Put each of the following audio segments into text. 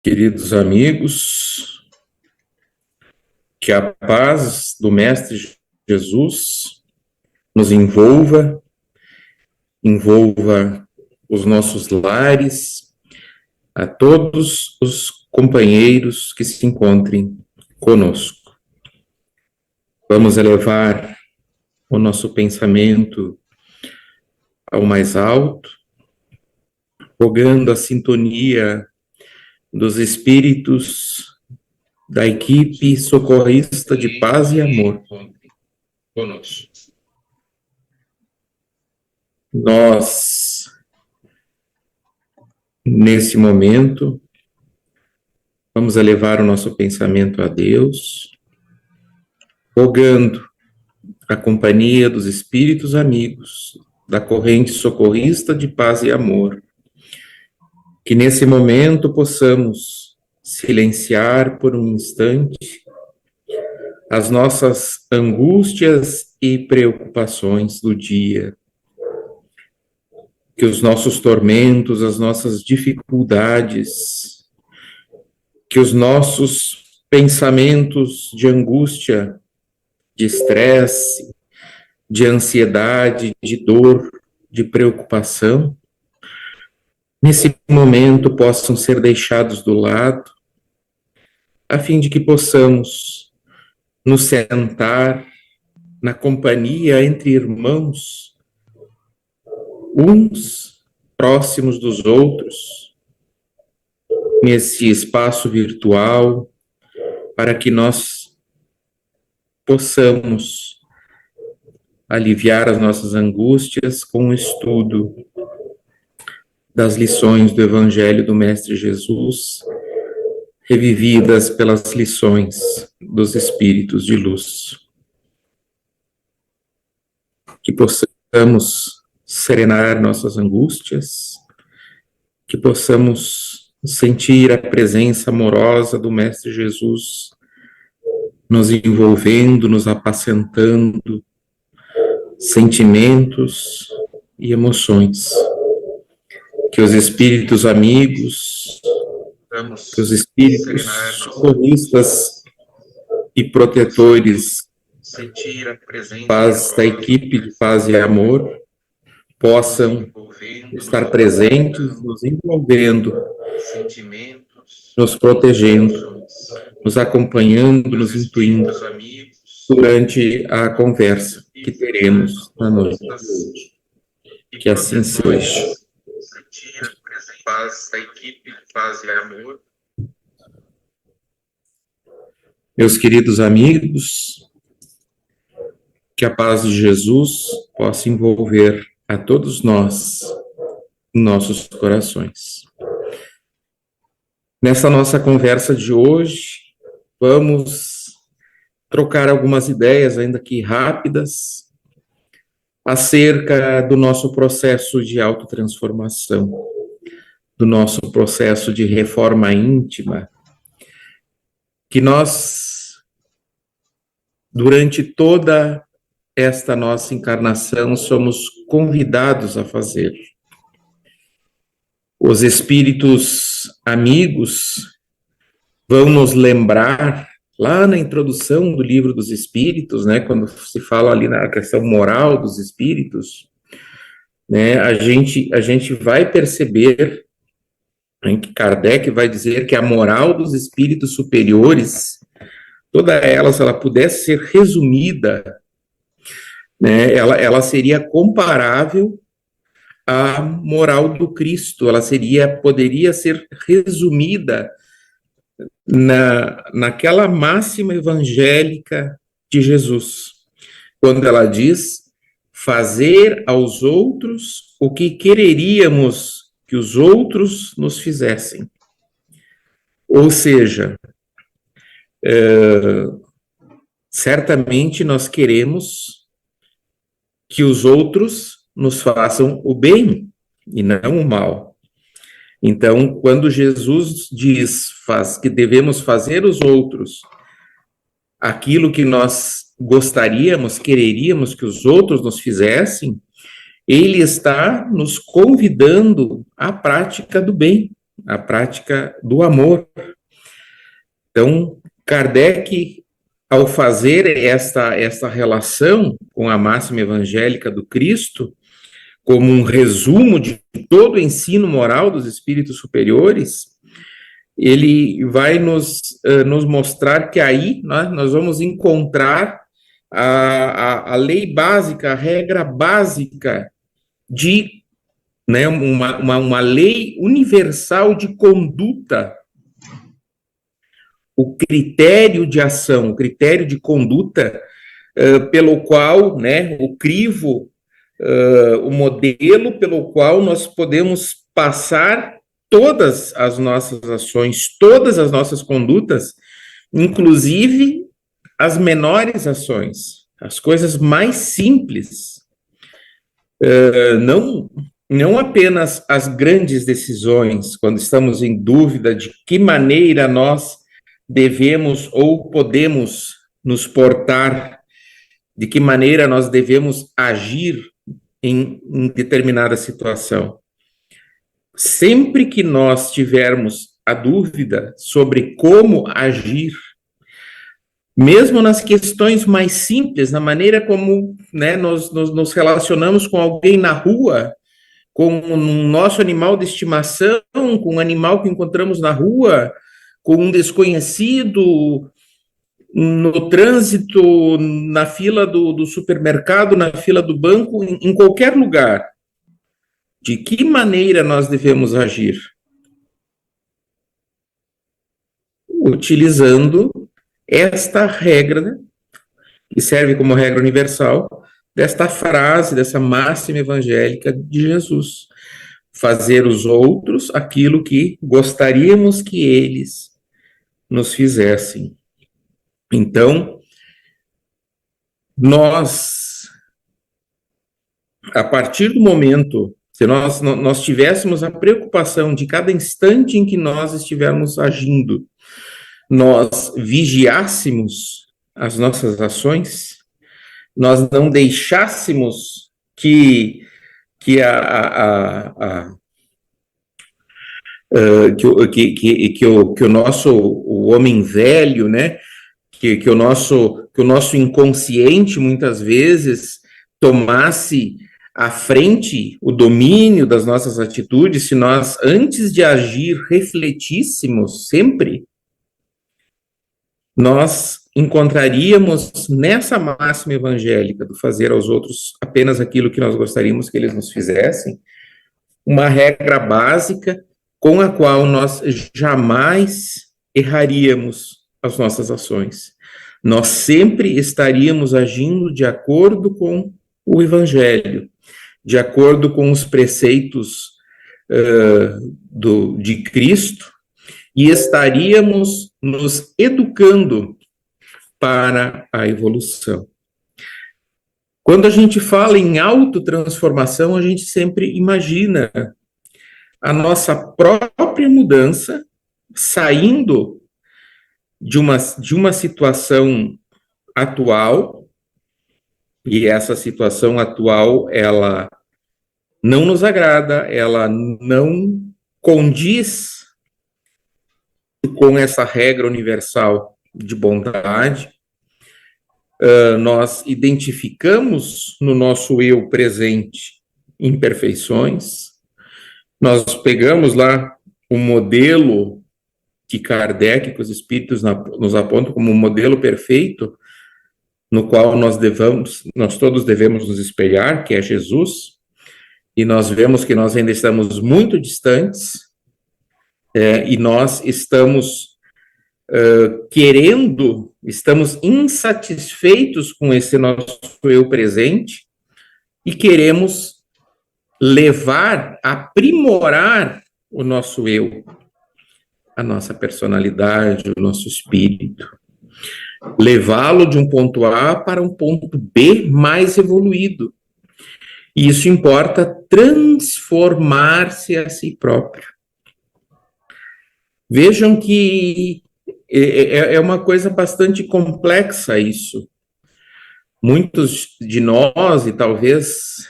Queridos amigos, que a paz do Mestre Jesus nos envolva os nossos lares, a todos os companheiros que se encontrem conosco. Vamos elevar o nosso pensamento ao mais alto, rogando a sintonia dos espíritos da equipe socorrista de paz e amor conosco. Nós, nesse momento, vamos elevar o nosso pensamento a Deus, rogando a companhia dos espíritos amigos da corrente socorrista de paz e amor, que nesse momento possamos silenciar por um instante as nossas angústias e preocupações do dia, que os nossos tormentos, as nossas dificuldades, que os nossos pensamentos de angústia, de estresse, de ansiedade, de dor, de preocupação, nesse momento possam ser deixados do lado, a fim de que possamos nos sentar na companhia entre irmãos, uns próximos dos outros, nesse espaço virtual, para que nós possamos aliviar as nossas angústias com o estudo das lições do Evangelho do Mestre Jesus, revividas pelas lições dos Espíritos de luz. Que possamos serenar nossas angústias, que possamos sentir a presença amorosa do Mestre Jesus nos envolvendo, nos apacentando, sentimentos e emoções. Que os espíritos amigos, que os espíritos socorristas e protetores paz da equipe de paz e amor possam estar presentes, nos envolvendo, nos protegendo, nos acompanhando, nos intuindo durante a conversa que teremos na noite de hoje. Que assim seja. Paz da equipe de paz e amor. Meus queridos amigos, que a paz de Jesus possa envolver a todos nós em nossos corações. Nessa nossa conversa de hoje, vamos trocar algumas ideias, ainda que rápidas, acerca do nosso processo de autotransformação, do nosso processo de reforma íntima, que nós, durante toda esta nossa encarnação, somos convidados a fazer. Os espíritos amigos vão nos lembrar, lá na introdução do Livro dos Espíritos, né, quando se fala ali na questão moral dos espíritos, né, a gente vai perceber que Kardec vai dizer que a moral dos espíritos superiores, toda ela, se ela pudesse ser resumida, né, ela seria comparável à moral do Cristo, ela poderia ser resumida naquela máxima evangélica de Jesus, quando ela diz: fazer aos outros o que quereríamos que os outros nos fizessem. Ou seja, certamente nós queremos que os outros nos façam o bem e não o mal. Então, quando Jesus diz que devemos fazer aos outros aquilo que nós gostaríamos, quereríamos que os outros nos fizessem, ele está nos convidando à prática do bem, a prática do amor. Então, Kardec, ao fazer esta relação com a máxima evangélica do Cristo, como um resumo de todo o ensino moral dos espíritos superiores, ele vai nos mostrar que aí, né, nós vamos encontrar a lei básica, a regra básica de, né, uma lei universal de conduta, o critério de ação, o critério de conduta pelo qual, né, o crivo, o modelo pelo qual nós podemos passar todas as nossas ações, todas as nossas condutas, inclusive as menores ações, as coisas mais simples, não apenas as grandes decisões, quando estamos em dúvida de que maneira nós devemos ou podemos nos portar, de que maneira nós devemos agir em determinada situação. Sempre que nós tivermos a dúvida sobre como agir, mesmo nas questões mais simples, na maneira como, né, nós nos relacionamos com alguém na rua, com um nosso animal de estimação, com um animal que encontramos na rua, com um desconhecido, no trânsito, na fila do supermercado, na fila do banco, em qualquer lugar. De que maneira nós devemos agir? Utilizando esta regra, que serve como regra universal, desta frase, dessa máxima evangélica de Jesus. Fazer os outros aquilo que gostaríamos que eles nos fizessem. Então, nós, a partir do momento, se nós tivéssemos a preocupação de cada instante em que nós estivermos agindo, nós vigiássemos as nossas ações, nós não deixássemos que o nosso o homem velho, né, que o nosso inconsciente muitas vezes tomasse à frente o domínio das nossas atitudes, se nós antes de agir refletíssemos sempre, nós encontraríamos nessa máxima evangélica do fazer aos outros apenas aquilo que nós gostaríamos que eles nos fizessem, uma regra básica com a qual nós jamais erraríamos as nossas ações. Nós sempre estaríamos agindo de acordo com o Evangelho, de acordo com os preceitos de Cristo, e estaríamos nos educando para a evolução. Quando a gente fala em autotransformação, a gente sempre imagina a nossa própria mudança saindo de uma situação atual, e essa situação atual, ela não nos agrada, ela não condiz com essa regra universal de bondade. Nós identificamos no nosso eu presente imperfeições, nós pegamos lá um modelo que Kardec, que os espíritos nos apontam como um modelo perfeito, no qual nós todos devemos nos espelhar, que é Jesus, e nós vemos que nós ainda estamos muito distantes, e nós estamos estamos insatisfeitos com esse nosso eu presente, e queremos aprimorar o nosso eu, a nossa personalidade, o nosso espírito, levá-lo de um ponto A para um ponto B mais evoluído. E isso importa transformar-se a si próprio. Vejam que é uma coisa bastante complexa isso. Muitos de nós, e talvez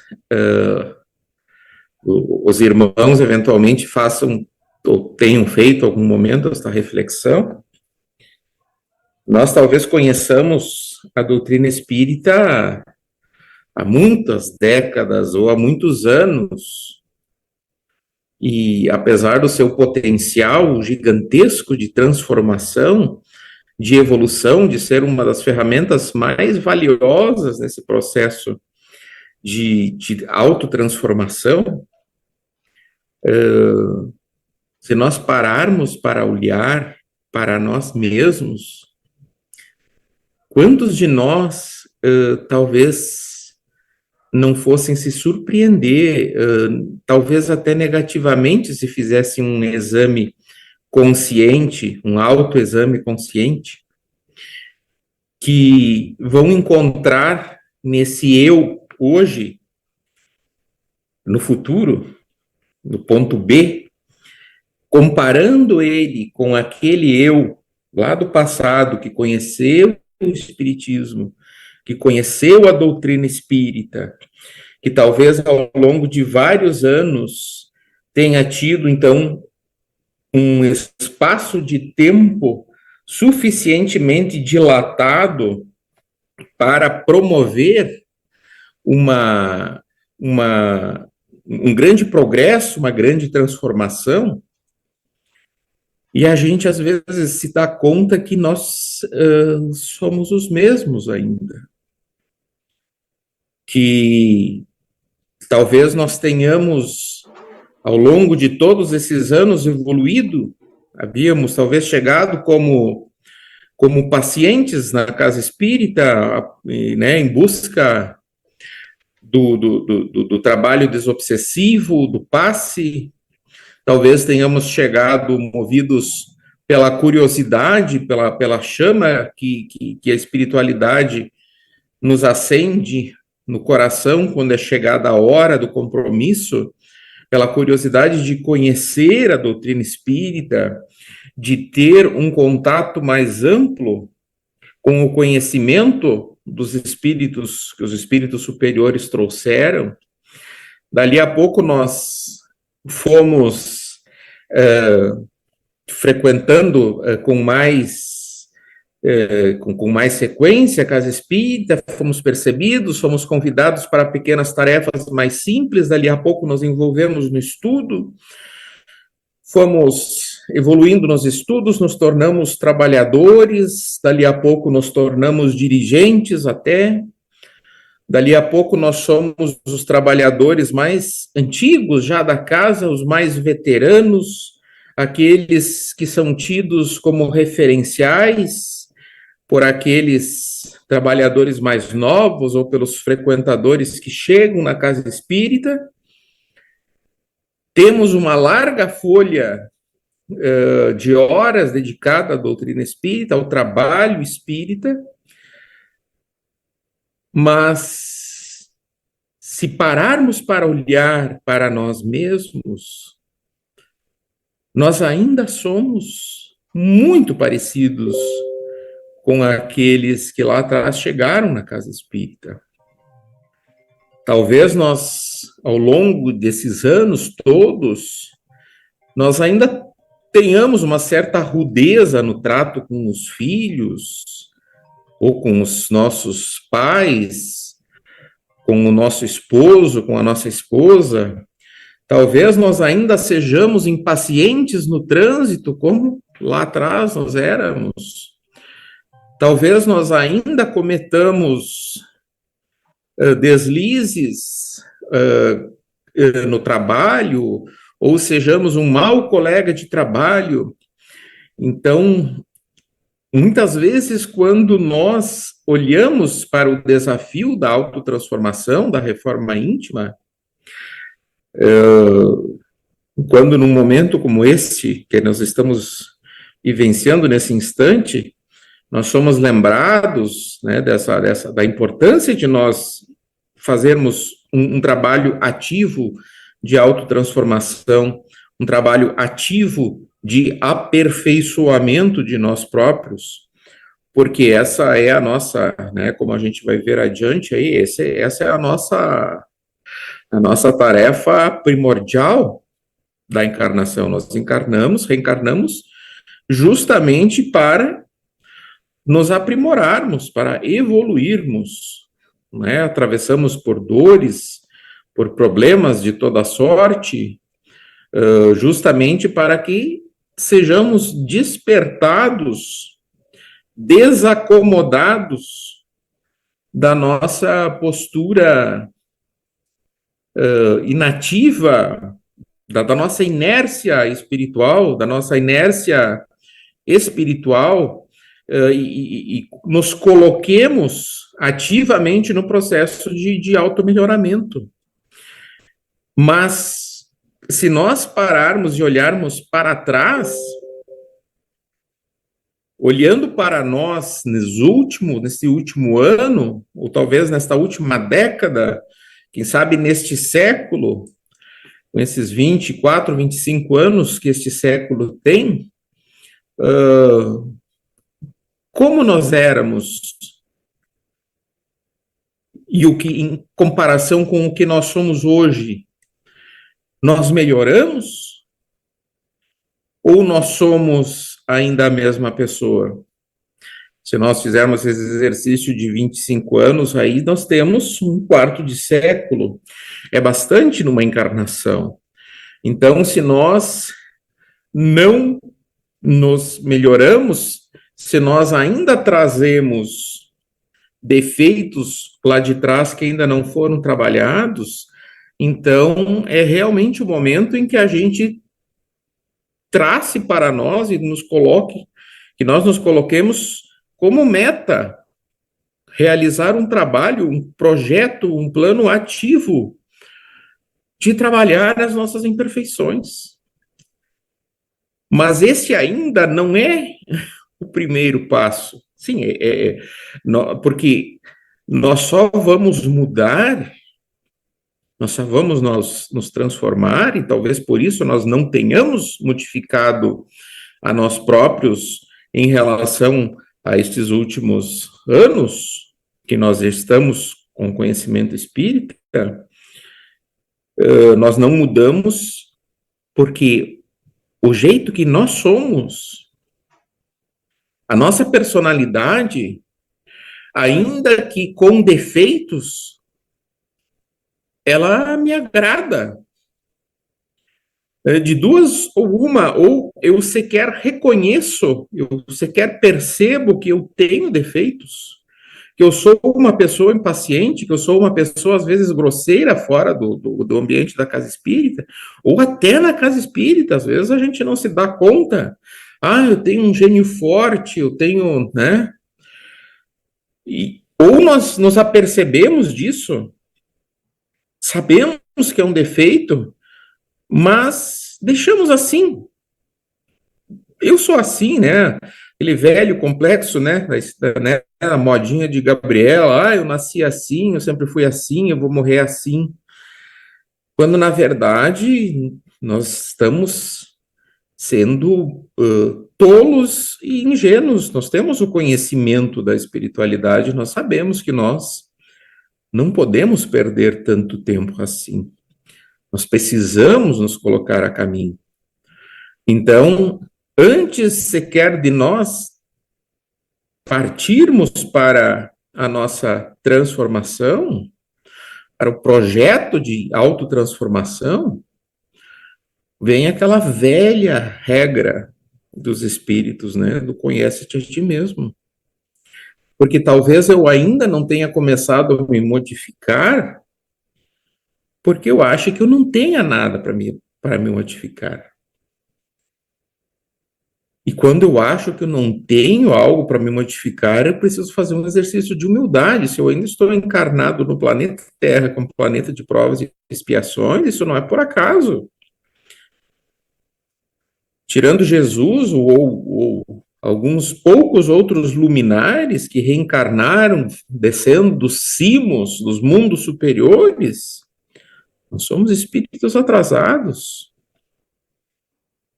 os irmãos eventualmente façam ou tenham feito algum momento esta reflexão, nós talvez conheçamos a doutrina espírita há muitas décadas ou há muitos anos, e apesar do seu potencial gigantesco de transformação, de evolução, de ser uma das ferramentas mais valiosas nesse processo de autotransformação, se nós pararmos para olhar para nós mesmos, quantos de nós talvez não fossem se surpreender, talvez até negativamente, se fizessem um exame consciente, um autoexame consciente, que vão encontrar nesse eu hoje, no futuro, no ponto B, comparando ele com aquele eu lá do passado que conheceu o Espiritismo, que conheceu a doutrina espírita, que talvez ao longo de vários anos tenha tido, então, um espaço de tempo suficientemente dilatado para promover um grande progresso, uma grande transformação, e a gente às vezes se dá conta que nós somos os mesmos ainda. Que talvez nós tenhamos, ao longo de todos esses anos, evoluído, havíamos talvez chegado como pacientes na casa espírita, né, em busca do trabalho desobsessivo, do passe, talvez tenhamos chegado movidos pela curiosidade, pela chama que a espiritualidade nos acende no coração quando é chegada a hora do compromisso, pela curiosidade de conhecer a doutrina espírita, de ter um contato mais amplo com o conhecimento dos espíritos que os espíritos superiores trouxeram. Dali a pouco nós fomos frequentando com mais frequência a casa espírita, fomos percebidos, fomos convidados para pequenas tarefas mais simples, dali a pouco nos envolvemos no estudo, fomos evoluindo nos estudos, nos tornamos trabalhadores, dali a pouco nos tornamos dirigentes até, dali a pouco nós somos os trabalhadores mais antigos já da casa, os mais veteranos, aqueles que são tidos como referenciais por aqueles trabalhadores mais novos ou pelos frequentadores que chegam na casa espírita. Temos uma larga folha de horas dedicada à doutrina espírita, ao trabalho espírita, mas se pararmos para olhar para nós mesmos, nós ainda somos muito parecidos com aqueles que lá atrás chegaram na casa espírita. Talvez nós, ao longo desses anos todos, nós ainda tenhamos uma certa rudeza no trato com os filhos, ou com os nossos pais, com o nosso esposo, com a nossa esposa. Talvez nós ainda sejamos impacientes no trânsito, como lá atrás nós éramos. Talvez nós ainda cometamos deslizes no trabalho, ou sejamos um mau colega de trabalho. Então, muitas vezes, quando nós olhamos para o desafio da autotransformação, da reforma íntima, quando num momento como este, que nós estamos vivenciando nesse instante, nós somos lembrados, né, da importância de nós fazermos um trabalho ativo de autotransformação, um trabalho ativo de aperfeiçoamento de nós próprios, porque essa é a nossa, né, como a gente vai ver adiante aí, essa é a nossa tarefa primordial, da encarnação. Nós encarnamos, reencarnamos, justamente para nos aprimorarmos, para evoluirmos, né? Atravessamos por dores, por problemas de toda sorte, justamente para que sejamos despertados, desacomodados da nossa postura inativa, da nossa inércia espiritual, da nossa inércia espiritual, e nos coloquemos ativamente no processo de auto-melhoramento. Mas, se nós pararmos e olharmos para trás, olhando para nós nesse último ano, ou talvez nesta última década, quem sabe neste século, com esses 24, 25 anos que este século tem, como nós éramos e o que, em comparação com o que nós somos hoje, nós melhoramos ou nós somos ainda a mesma pessoa? Se nós fizermos esse exercício de 25 anos, aí nós temos um quarto de século. É bastante numa encarnação. Então, se nós não nos melhoramos, se nós ainda trazemos defeitos lá de trás que ainda não foram trabalhados, então é realmente o momento em que a gente trace para nós e nos coloque, que nós nos coloquemos como meta realizar um trabalho, um projeto, um plano ativo de trabalhar as nossas imperfeições. Mas esse ainda não é o primeiro passo. Sim, porque nós só vamos mudar, nós só vamos nos transformar, e talvez por isso nós não tenhamos modificado a nós próprios em relação a estes últimos anos, que nós estamos com conhecimento espírita, nós não mudamos porque o jeito que nós somos, a nossa personalidade, ainda que com defeitos, ela me agrada. De duas ou uma, ou eu sequer reconheço, eu sequer percebo que eu tenho defeitos, que eu sou uma pessoa impaciente, que eu sou uma pessoa, às vezes, grosseira fora do ambiente da casa espírita, ou até na casa espírita, às vezes a gente não se dá conta. Ah, eu tenho um gênio forte, eu tenho, né? Ou nós nos apercebemos disso, sabemos que é um defeito, mas deixamos assim. Eu sou assim, né? Aquele velho complexo, né? A modinha de Gabriela, eu nasci assim, eu sempre fui assim, eu vou morrer assim. Quando, na verdade, nós estamos sendo tolos e ingênuos. Nós temos o conhecimento da espiritualidade, nós sabemos que nós não podemos perder tanto tempo assim. Nós precisamos nos colocar a caminho. Então, antes sequer de nós partirmos para a nossa transformação, para o projeto de autotransformação, vem aquela velha regra dos espíritos, né? Do conhece-te a ti mesmo. Porque talvez eu ainda não tenha começado a me modificar, porque eu acho que eu não tenha nada para me modificar. E quando eu acho que eu não tenho algo para me modificar, eu preciso fazer um exercício de humildade. Se eu ainda estou encarnado no planeta Terra, como planeta de provas e expiações, isso não é por acaso. Tirando Jesus ou alguns poucos outros luminares que reencarnaram, descendo dos cimos, dos mundos superiores, nós somos espíritos atrasados.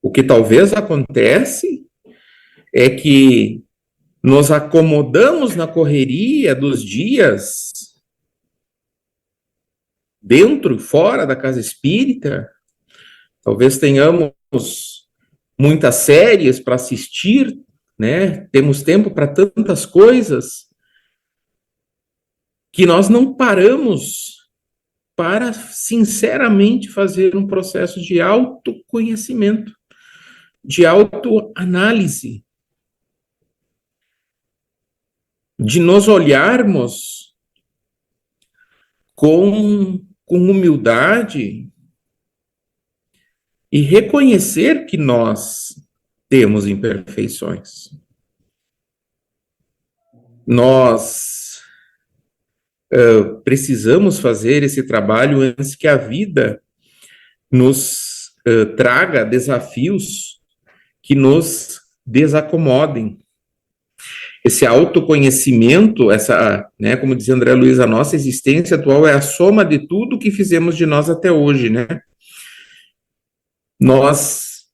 O que talvez acontece é que nos acomodamos na correria dos dias, dentro e fora da casa espírita, Talvez tenhamos muitas séries para assistir, né? Temos tempo para tantas coisas que nós não paramos para, sinceramente, fazer um processo de autoconhecimento, de autoanálise, de nos olharmos com humildade e reconhecer que nós temos imperfeições. Nós precisamos fazer esse trabalho antes que a vida nos traga desafios que nos desacomodem. Esse autoconhecimento, né, como dizia André Luiz, a nossa existência atual é a soma de tudo que fizemos de nós até hoje, né? Nós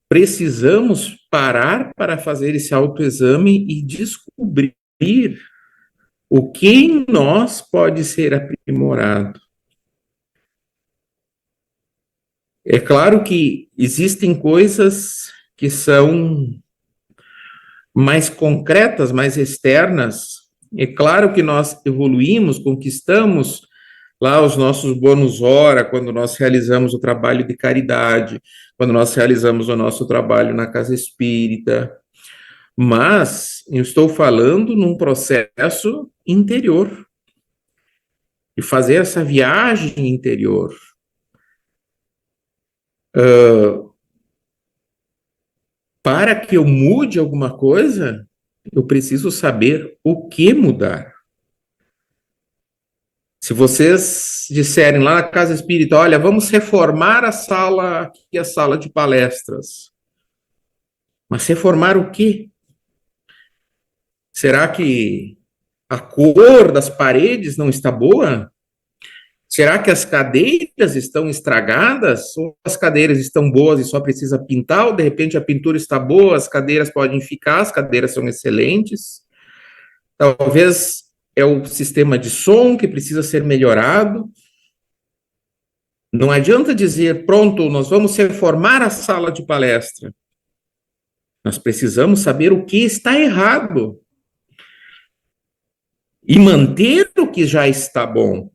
precisamos parar para fazer esse autoexame e descobrir o que em nós pode ser aprimorado. É claro que existem coisas que são mais concretas, mais externas. É claro que nós evoluímos, conquistamos lá os nossos bônus hora, quando nós realizamos o trabalho de caridade, quando nós realizamos o nosso trabalho na casa espírita. Mas eu estou falando num processo interior, de fazer essa viagem interior. Para que eu mude alguma coisa, eu preciso saber o que mudar. Se vocês disserem lá na casa espírita, olha, vamos reformar a sala, aqui a sala de palestras. Mas reformar o quê? Será que a cor das paredes não está boa? Será que as cadeiras estão estragadas? Ou as cadeiras estão boas e só precisa pintar? Ou de repente a pintura está boa, as cadeiras podem ficar, as cadeiras são excelentes? Talvez é o sistema de som que precisa ser melhorado. Não adianta dizer, pronto, nós vamos reformar a sala de palestra. Nós precisamos saber o que está errado e manter o que já está bom.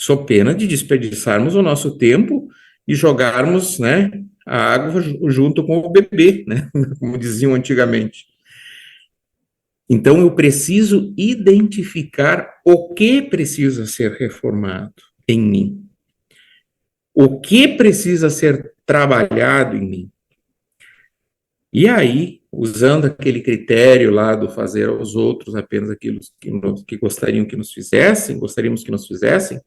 Sob pena de desperdiçarmos o nosso tempo e jogarmos, né, a água junto com o bebê, né, como diziam antigamente. Então, eu preciso identificar o que precisa ser reformado em mim. O que precisa ser trabalhado em mim. E aí, usando aquele critério lá do fazer aos outros apenas aquilo que gostaríamos que nos fizessem,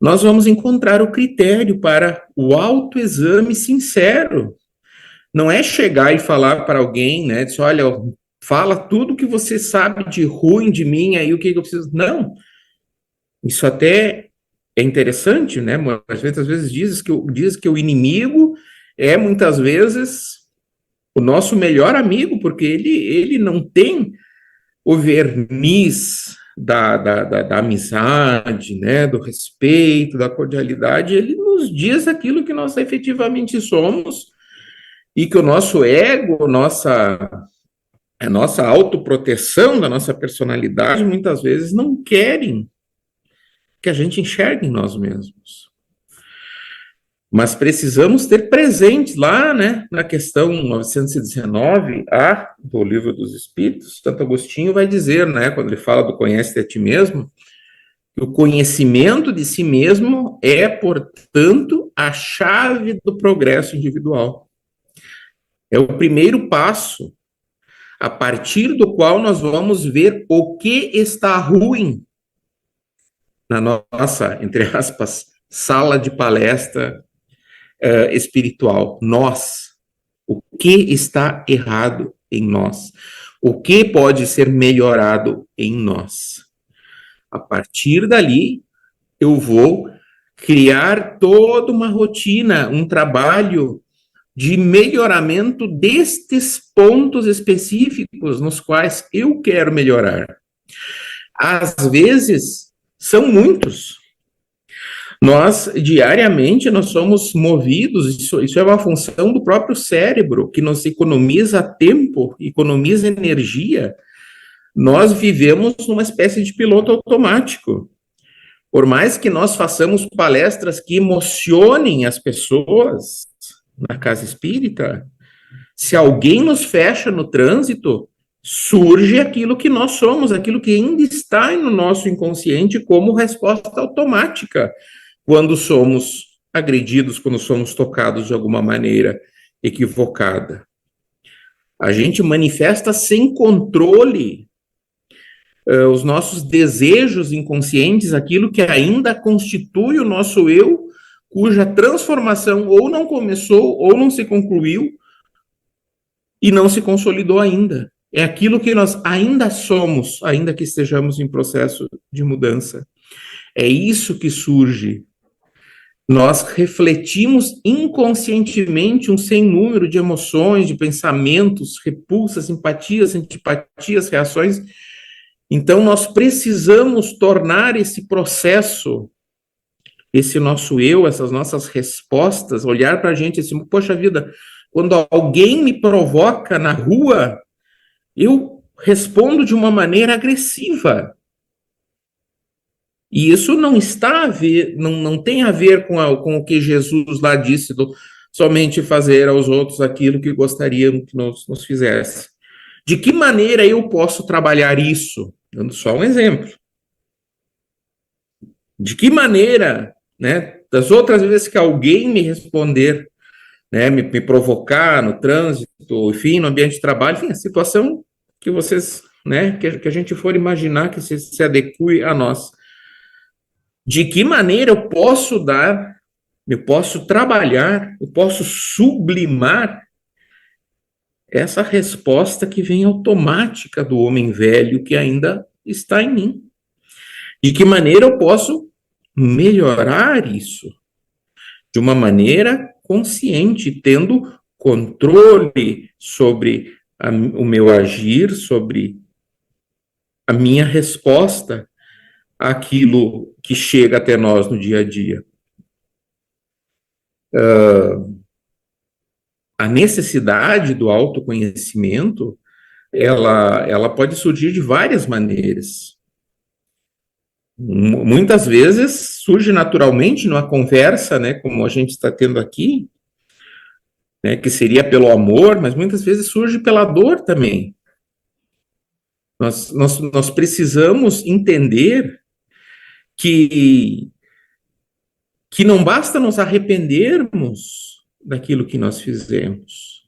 nós vamos encontrar o critério para o autoexame sincero. Não é chegar e falar para alguém, né, dizer, olha, fala tudo que você sabe de ruim de mim, aí o que eu preciso... Não. Isso até é interessante, né, mas às vezes diz que o inimigo é, muitas vezes, o nosso melhor amigo, porque ele não tem o verniz da amizade, né, do respeito, da cordialidade, ele nos diz aquilo que nós efetivamente somos e que o nosso ego, a nossa autoproteção da nossa personalidade, muitas vezes não querem que a gente enxergue em nós mesmos. Mas precisamos ter presente lá, né, na questão 919A do Livro dos Espíritos, Santo Agostinho vai dizer, né, quando ele fala do conhece-te a ti mesmo, que o conhecimento de si mesmo é, portanto, a chave do progresso individual. É o primeiro passo, a partir do qual nós vamos ver o que está ruim na nossa, entre aspas, sala de palestra espiritual. Nós. O que está errado em nós? O que pode ser melhorado em nós? A partir dali, eu vou criar toda uma rotina, um trabalho de melhoramento destes pontos específicos nos quais eu quero melhorar. Às vezes, são muitos. Nós, diariamente, nós somos movidos, isso é uma função do próprio cérebro, que nos economiza tempo, economiza energia. Nós vivemos numa espécie de piloto automático. Por mais que nós façamos palestras que emocionem as pessoas na casa espírita, se alguém nos fecha no trânsito, surge aquilo que nós somos, aquilo que ainda está no nosso inconsciente como resposta automática quando somos agredidos, quando somos tocados de alguma maneira equivocada. A gente manifesta sem controle os nossos desejos inconscientes, aquilo que ainda constitui o nosso eu, cuja transformação ou não começou ou não se concluiu e não se consolidou ainda. É aquilo que nós ainda somos, ainda que estejamos em processo de mudança. É isso que surge. Nós refletimos inconscientemente um sem número de emoções, de pensamentos, repulsas, simpatias, antipatias, reações. Então, nós precisamos tornar esse processo, esse nosso eu, essas nossas respostas, olhar para a gente assim, poxa vida, quando alguém me provoca na rua, eu respondo de uma maneira agressiva. E isso não está a ver, não tem a ver com o que Jesus lá disse, somente fazer aos outros aquilo que gostariam que nos fizesse. De que maneira eu posso trabalhar isso? Dando só um exemplo. De que maneira, né, das outras vezes que alguém me responder, né, me provocar no trânsito, enfim, no ambiente de trabalho, enfim, a situação que vocês, né, que a gente for imaginar que se adeque a nós. De que maneira eu posso dar, eu posso trabalhar, eu posso sublimar essa resposta que vem automática do homem velho que ainda está em mim? De que maneira eu posso melhorar isso de uma maneira consciente, tendo controle sobre o meu agir, sobre a minha resposta àquilo que chega até nós no dia a dia. A necessidade do autoconhecimento, ela pode surgir de várias maneiras. Muitas vezes surge naturalmente numa conversa, né, como a gente está tendo aqui, né, que seria pelo amor, mas muitas vezes surge pela dor também. Nós precisamos entender que não basta nos arrependermos daquilo que nós fizemos,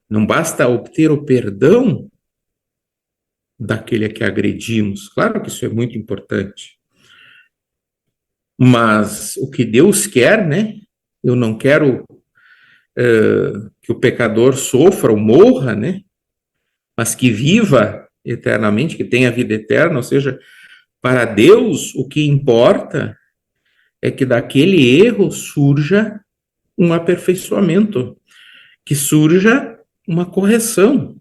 não basta obter o perdão daquele a que agredimos. Claro que isso é muito importante. Mas o que Deus quer, né? Eu não quero que o pecador sofra ou morra, né? Mas que viva eternamente, que tenha vida eterna. Ou seja, para Deus, o que importa é que daquele erro surja um aperfeiçoamento, que surja uma correção.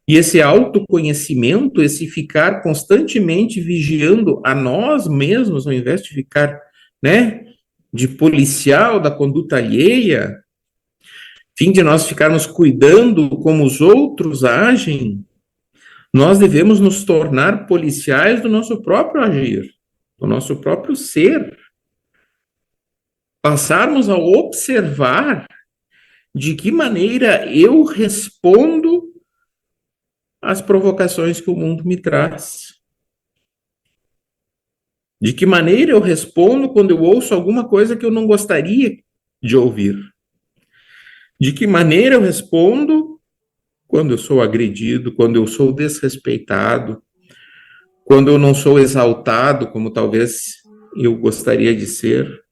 E esse autoconhecimento, esse ficar constantemente vigiando a nós mesmos, ao invés de ficar, né, de policial da conduta alheia, fim de nós ficarmos cuidando como os outros agem, nós devemos nos tornar policiais do nosso próprio agir, do nosso próprio ser. Passarmos a observar de que maneira eu respondo às provocações que o mundo me traz. De que maneira eu respondo quando eu ouço alguma coisa que eu não gostaria de ouvir. De que maneira eu respondo quando eu sou agredido, quando eu sou desrespeitado, quando eu não sou exaltado como talvez eu gostaria de ser.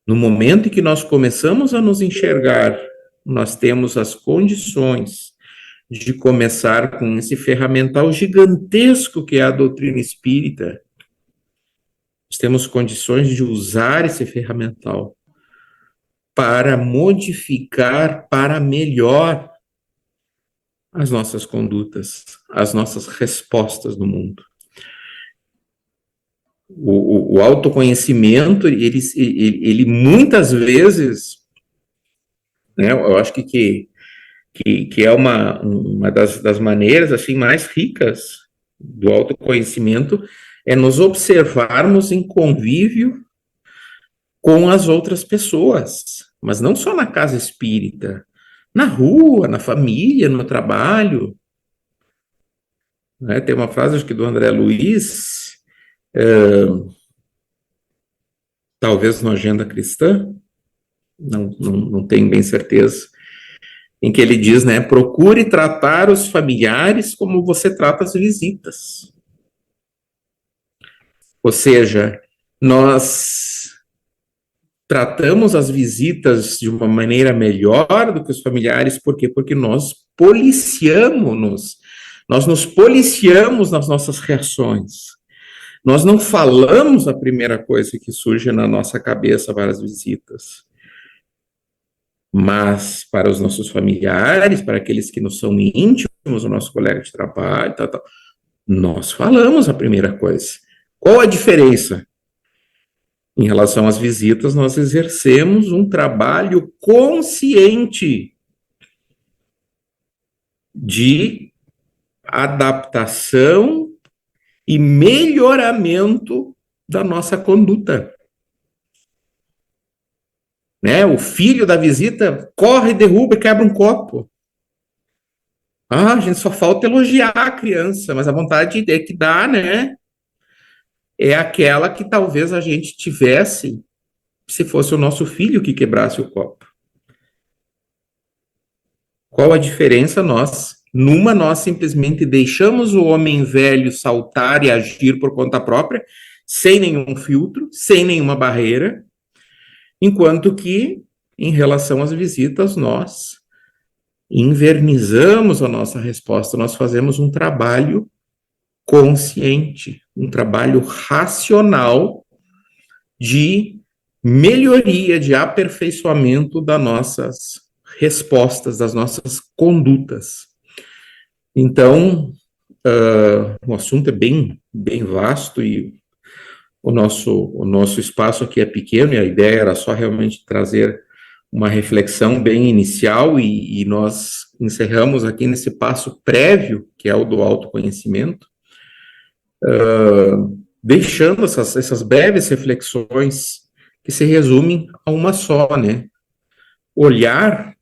No momento em que nós começamos a nos enxergar, nós temos as condições de começar com esse ferramental gigantesco que é a doutrina espírita. Nós temos condições de usar esse ferramental para modificar para melhor as nossas condutas, as nossas respostas no mundo. O autoconhecimento, ele muitas vezes, né, eu acho que é uma das maneiras assim mais ricas do autoconhecimento é nos observarmos em convívio com as outras pessoas, mas não só na casa espírita, na rua, na família, no trabalho, né? Tem uma frase, acho que do André Luiz, talvez na Agenda Cristã, não tenho bem certeza, em que ele diz, né, procure tratar os familiares como você trata as visitas. Ou seja, nós tratamos as visitas de uma maneira melhor do que os familiares, por quê? Porque nós nos policiamos nas nossas reações. Nós não falamos a primeira coisa que surge na nossa cabeça para as visitas, mas para os nossos familiares, para aqueles que nos são íntimos, o nosso colega de trabalho, tal, tal, nós falamos a primeira coisa. Qual a diferença? Em relação às visitas, nós exercemos um trabalho consciente de adaptação e melhoramento da nossa conduta. Né? O filho da visita corre, derruba e quebra um copo. Ah, a gente só falta elogiar a criança, mas a vontade é que dá, né? É aquela que talvez a gente tivesse se fosse o nosso filho que quebrasse o copo. Qual a diferença nós simplesmente deixamos o homem velho saltar e agir por conta própria, sem nenhum filtro, sem nenhuma barreira, enquanto que, em relação às visitas, nós invernizamos a nossa resposta, nós fazemos um trabalho consciente, um trabalho racional de melhoria, de aperfeiçoamento das nossas respostas, das nossas condutas. Então, o assunto é bem vasto e o nosso espaço aqui é pequeno e a ideia era só realmente trazer uma reflexão bem inicial e nós encerramos aqui nesse passo prévio, que é o do autoconhecimento, deixando essas breves reflexões que se resumem a uma só, né? Olharmos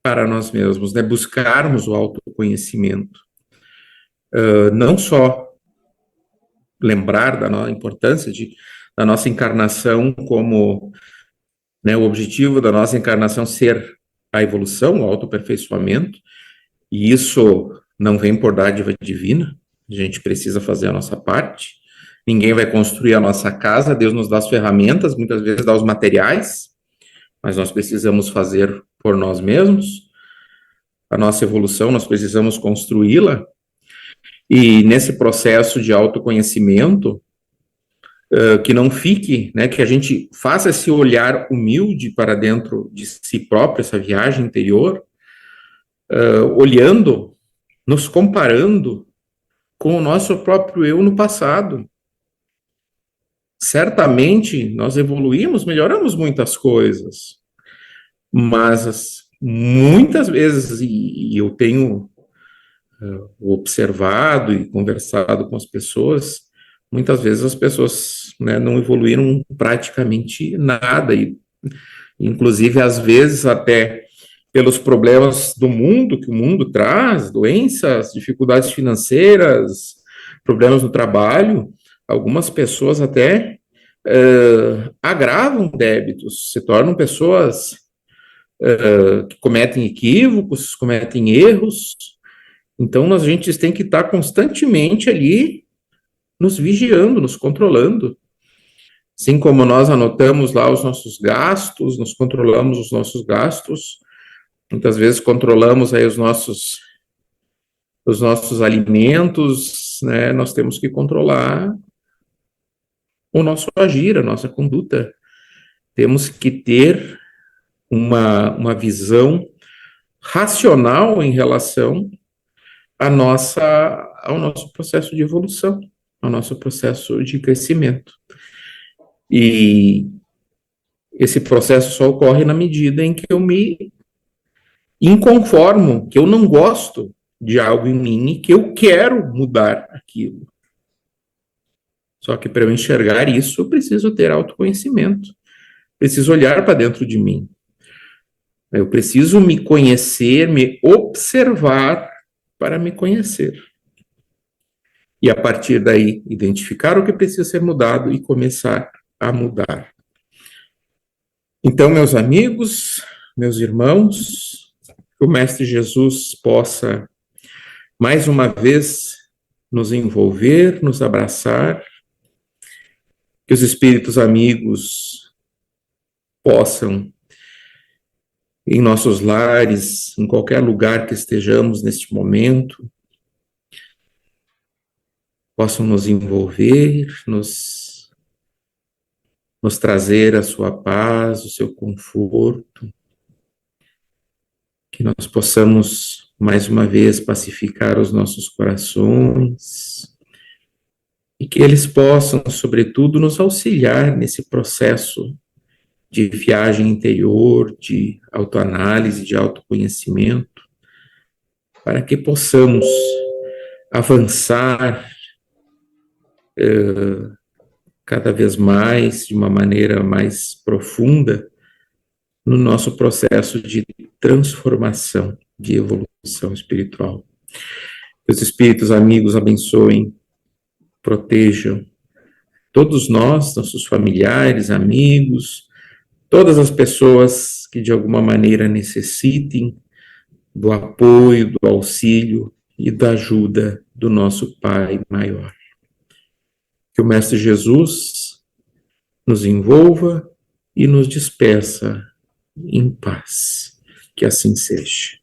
para nós mesmos, né? Buscarmos o autoconhecimento. Não só lembrar da importância da nossa encarnação como, né, o objetivo da nossa encarnação ser a evolução, o autoaperfeiçoamento, e isso não vem por dádiva divina, a gente precisa fazer a nossa parte, ninguém vai construir a nossa casa, Deus nos dá as ferramentas, muitas vezes dá os materiais, mas nós precisamos fazer por nós mesmos, a nossa evolução nós precisamos construí-la, e nesse processo de autoconhecimento, que não fique, né, que a gente faça esse olhar humilde para dentro de si próprio, essa viagem interior, olhando, nos comparando com o nosso próprio eu no passado. Certamente nós evoluímos, melhoramos muitas coisas, mas muitas vezes, e eu tenho observado e conversado com as pessoas, muitas vezes as pessoas, né, não evoluíram praticamente nada, e inclusive às vezes até pelos problemas do mundo, que o mundo traz, doenças, dificuldades financeiras, problemas no trabalho, algumas pessoas até agravam débitos, se tornam pessoas que cometem equívocos, cometem erros. Então, a gente tem que estar constantemente ali nos vigiando, nos controlando. Assim como nós anotamos lá os nossos gastos, nos controlamos os nossos gastos, muitas vezes controlamos aí os nossos alimentos, né? Nós temos que controlar o nosso agir, a nossa conduta. Temos que ter uma visão racional em relação ao nosso processo de evolução, ao nosso processo de crescimento. E esse processo só ocorre na medida em que eu me inconformo, que eu não gosto de algo em mim e que eu quero mudar aquilo. Só que para eu enxergar isso, eu preciso ter autoconhecimento, preciso olhar para dentro de mim. Eu preciso me conhecer, me observar para me conhecer. E a partir daí, identificar o que precisa ser mudado e começar a mudar. Então, meus amigos, meus irmãos, que o Mestre Jesus possa, mais uma vez, nos envolver, nos abraçar, que os espíritos amigos possam, em nossos lares, em qualquer lugar que estejamos neste momento, possam nos envolver, nos trazer a sua paz, o seu conforto, que nós possamos, mais uma vez, pacificar os nossos corações, e que eles possam, sobretudo, nos auxiliar nesse processo de viagem interior, de autoanálise, de autoconhecimento, para que possamos avançar cada vez mais, de uma maneira mais profunda, no nosso processo de transformação, de evolução espiritual. Que os espíritos amigos abençoem, protejam todos nós, nossos familiares, amigos, todas as pessoas que de alguma maneira necessitem do apoio, do auxílio e da ajuda do nosso Pai maior. Que o Mestre Jesus nos envolva e nos despeça em paz. Que assim seja.